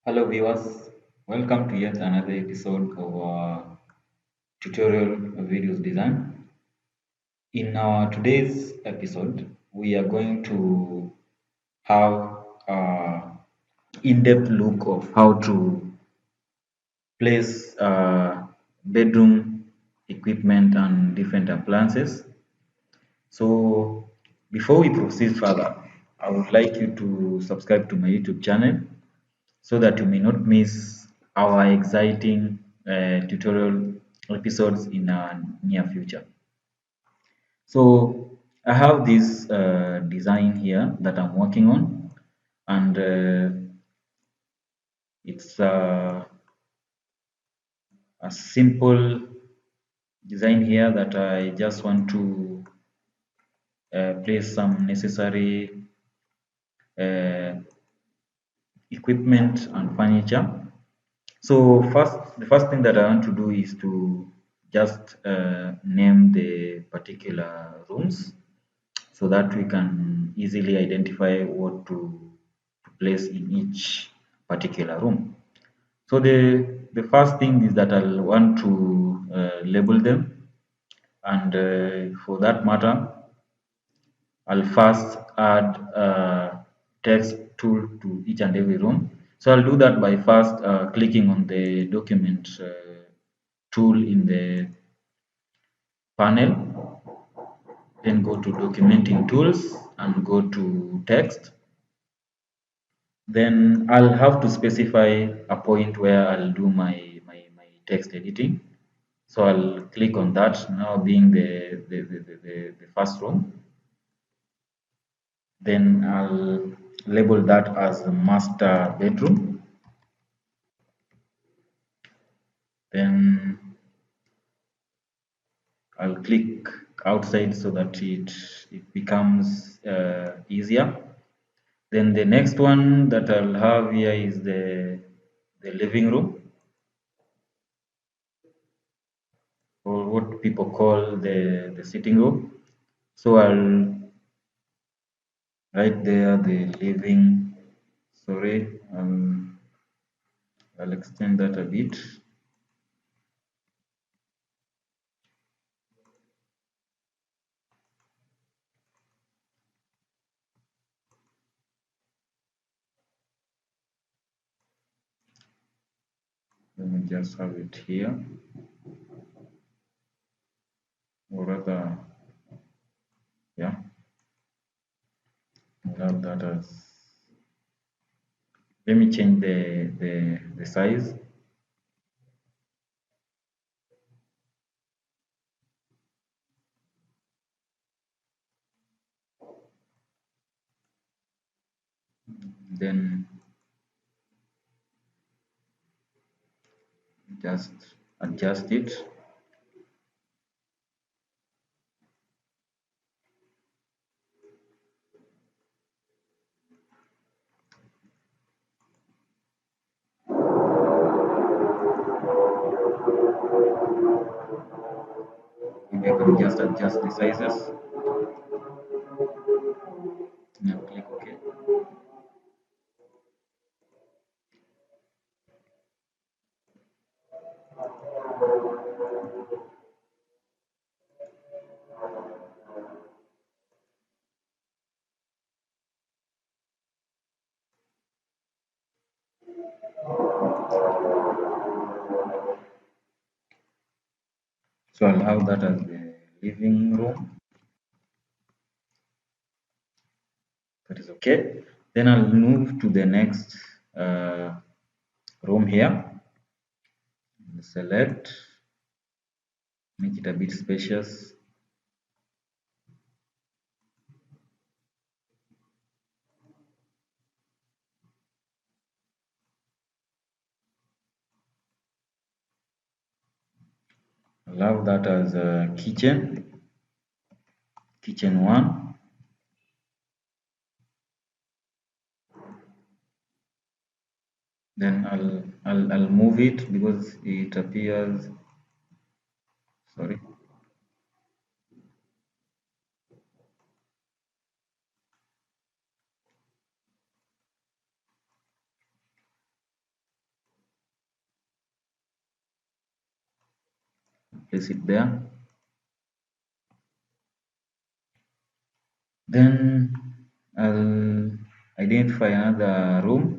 Hello viewers, welcome to yet another episode of our tutorial videos design. In our today's episode, we are going to have a in-depth look of how to place bedroom equipment and different appliances. So before we proceed further, I would like you to subscribe to my YouTube channel so that you may not miss our exciting tutorial episodes in our near future. So I have this design here that I'm working on, and it's a simple design here that I just want to place some necessary uh, equipment and furniture. So the first thing that I want to do is to just name the particular rooms so that we can easily identify what to place in each particular room. So the first thing is that I'll want to label them, and for that matter, I'll first add a text tool to each and every room. So I'll do that by first clicking on the document tool in the panel, then go to documenting tools and go to text. Then I'll have to specify a point where I'll do my text editing. So I'll click on that now being the first room. Then I'll label that as a master bedroom. Then I'll click outside so that it becomes easier. Then the next one that I'll have here is the living room, or what people call the sitting room. So I'll write there the living. Sorry, I'll extend that a bit. Let me just have it here, or rather, yeah, I'll have that as. Let me change the size. Then just adjust it. Maybe I can just adjust the sizes. Now click OK. So I'll have that as the living room. That is okay. Then I'll move to the next room here. Select, make it a bit spacious. I'll have that as a kitchen 1. Then I'll move it because it appears. Sorry. place it there. Then I'll identify another room.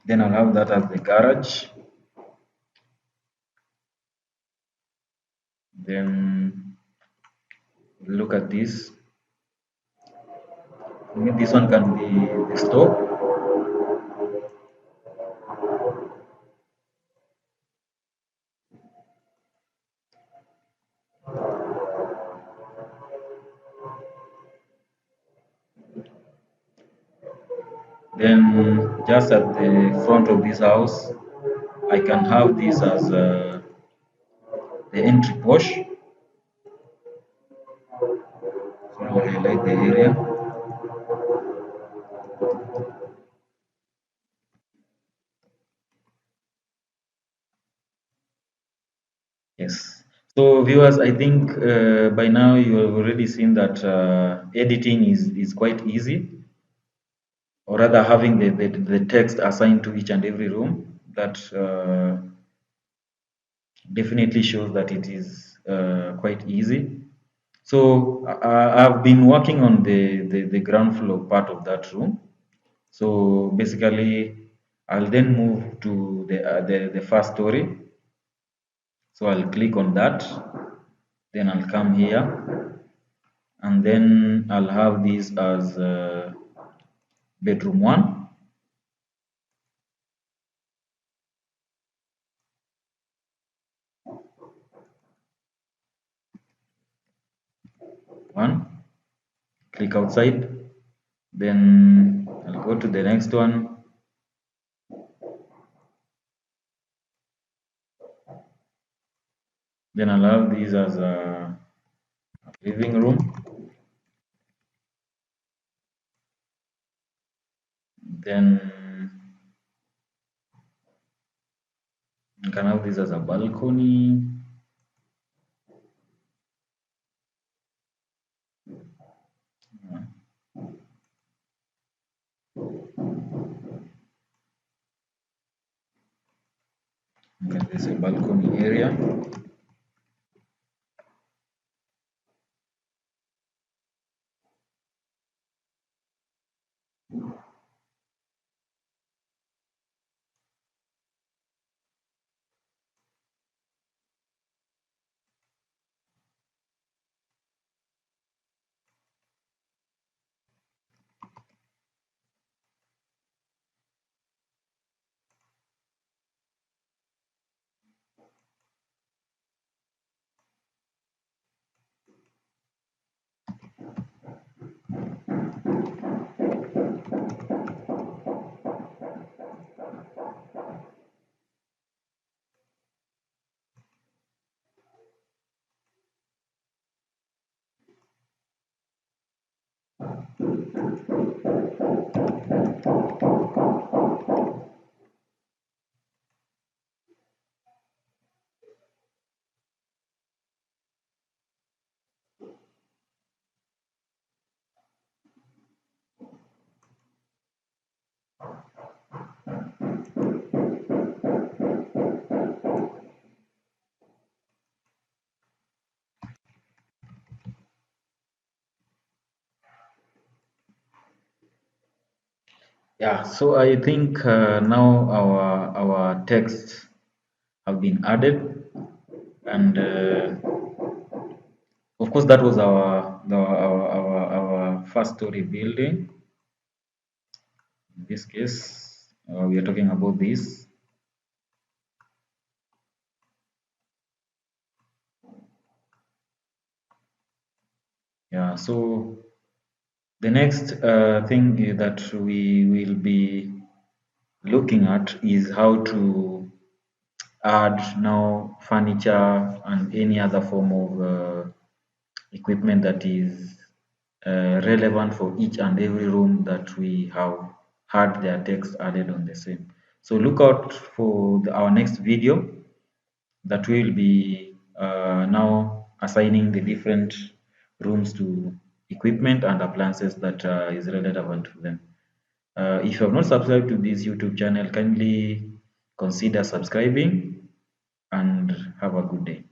Then I'll have that as the garage. Then look at this. Maybe this one can be the store. Then just at the front of this house, I can have this as the entry porch. So I'll highlight the area. Yes. So viewers, I think by now you have already seen that editing is quite easy, or rather having the text assigned to each and every room. That definitely shows that it is quite easy. So I've been working on the ground floor part of that room. So basically, I'll then move to the first story. So I'll click on that. Then I'll come here, and then I'll have this as bedroom one. One. Click outside. Then I'll go to the next one. Then I'll have these as a living room. Then I can have this as a balcony. Okay, there's a balcony area. Yeah, so I think now our texts have been added, and of course that was our first story building. In this case, we are talking about this. Yeah, so the next thing that we will be looking at is how to add now furniture and any other form of equipment that is relevant for each and every room that we have had their text added on the same. So look out for our next video that will be now assigning the different rooms to equipment and appliances that is relevant to them. If you have not subscribed to this YouTube channel, kindly consider subscribing and have a good day.